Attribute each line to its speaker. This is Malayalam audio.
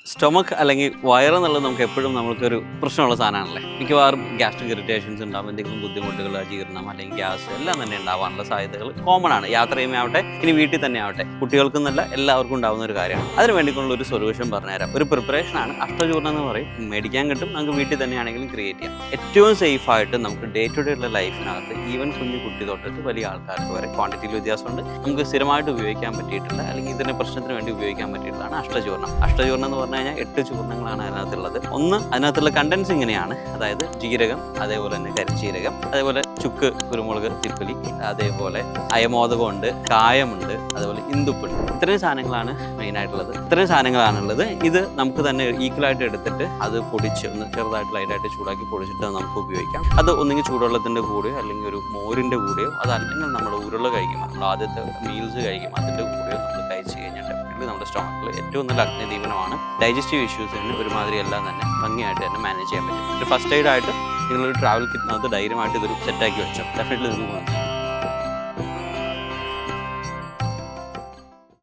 Speaker 1: സ്റ്റൊമക്ക് അല്ലെങ്കിൽ വയറെന്നുള്ളത് നമുക്ക് എപ്പോഴും നമുക്കൊരു പ്രശ്നമുള്ള സാധനമാണല്ലേ. മിക്കവാറും ഗ്യാസ്ട്രിക് ഇറിറ്റേഷൻസ് ഉണ്ടാവും, എന്തെങ്കിലും ബുദ്ധിമുട്ടുകൾ, അജീർണം അല്ലെങ്കിൽ ഗ്യാസ് എല്ലാം തന്നെ ഉണ്ടാവാനുള്ള സാധ്യതകൾ കോമൺ ആണ്. യാത്ര ചെയ്യുമ്പോൾ ആവട്ടെ, ഇനി വീട്ടിൽ തന്നെ ആവട്ടെ, കുട്ടികൾക്കെന്നല്ല എല്ലാവർക്കും ഉണ്ടാകുന്ന ഒരു കാര്യമാണ്. അതിന് വേണ്ടിയിട്ടുള്ള ഒരു സൊല്യൂഷൻ പറഞ്ഞുതരാം. ഒരു പ്രിപ്പറേഷനാണ് അഷ്ടചൂർണ്ണം എന്ന് പറയും. മേടിക്കാൻ കിട്ടും, നമുക്ക് വീട്ടിൽ തന്നെയാണെങ്കിലും ക്രിയേറ്റ് ചെയ്യാം. ഏറ്റവും സേഫായിട്ട് നമുക്ക് ഡേ ടു ഡേ ഉള്ള ലൈഫിനകത്ത് ഈവൻ കുഞ്ഞു കുട്ടി തൊട്ടിട്ട് വലിയ ആൾക്കാർക്ക് വരെ ക്വാണ്ടിറ്റിയിൽ വ്യത്യാസമുണ്ട്. നമുക്ക് സ്ഥിരമായിട്ട് ഉപയോഗിക്കാൻ പറ്റിയിട്ടുള്ള അല്ലെങ്കിൽ ഇതിൻ്റെ പ്രശ്നത്തിന് വേണ്ടി ഉപയോഗിക്കാൻ പറ്റിയിട്ടുള്ളതാണ് അഷ്ടചൂർണ്ണം. അഷ്ടചൂർണ്ണം എന്ന് പറഞ്ഞു കഴിഞ്ഞാൽ 8 ചൂർണ്ണങ്ങളാണ് അതിനകത്തുള്ളത്. ഒന്ന്, അതിനകത്തുള്ള കണ്ടൻസ് ഇങ്ങനെയാണ്. അതായത് ജീരകം, അതേപോലെ തന്നെ കരിഞ്ജീരകം, അതേപോലെ ചുക്ക്, കുരുമുളക്, തിപ്പലി, അതേപോലെ അയമോദകമുണ്ട്, കായമുണ്ട്, അതുപോലെ ഇന്ദുപ്പുണ്ട്. ഇത്രയും സാധനങ്ങളാണ് മെയിനായിട്ടുള്ളത്. ഇത്രയും സാധനങ്ങളാണുള്ളത്. ഇത് നമുക്ക് തന്നെ ഈക്വലായിട്ട് എടുത്തിട്ട് അത് പൊടിച്ച് ഒന്ന് ചെറുതായിട്ട് ലൈറ്റായിട്ട് ചൂടാക്കി പൊടിച്ചിട്ട് നമുക്ക് ഉപയോഗിക്കാം. അത് ഒന്നുകിൽ ചൂടുവെള്ളത്തിൻ്റെ കൂടെയോ അല്ലെങ്കിൽ ഒരു മോരിൻ്റെ കൂടെയോ, അതല്ലെങ്കിൽ നമ്മൾ ഉരുള കഴിക്കും, നമ്മൾ ആദ്യത്തെ മീൽസ് കഴിക്കും, അതിൻ്റെ കൂടെയോ നമ്മൾ കഴിച്ച് കഴിഞ്ഞിട്ട് നമ്മുടെ സ്റ്റൊമക്കിൽ ഏറ്റവും നല്ല അഗ്നിദീപനമാണ്. ഡൈജസ്റ്റീവ് ഇഷ്യൂസിന് ഒരുമാതിരി എല്ലാം തന്നെ ഭംഗിയായിട്ട് തന്നെ മാനേജ് ചെയ്യാൻ പറ്റും. ഒരു ഫസ്റ്റ് എയ്ഡ് ആയിട്ട് നിങ്ങളൊരു ട്രാവൽ കിറ്റിനകത്ത് ധൈര്യമായിട്ട് ഇതൊരു സെറ്റാക്കി വെച്ചോ. ഡെഫിനറ്റ്ലി നിങ്ങൾക്ക്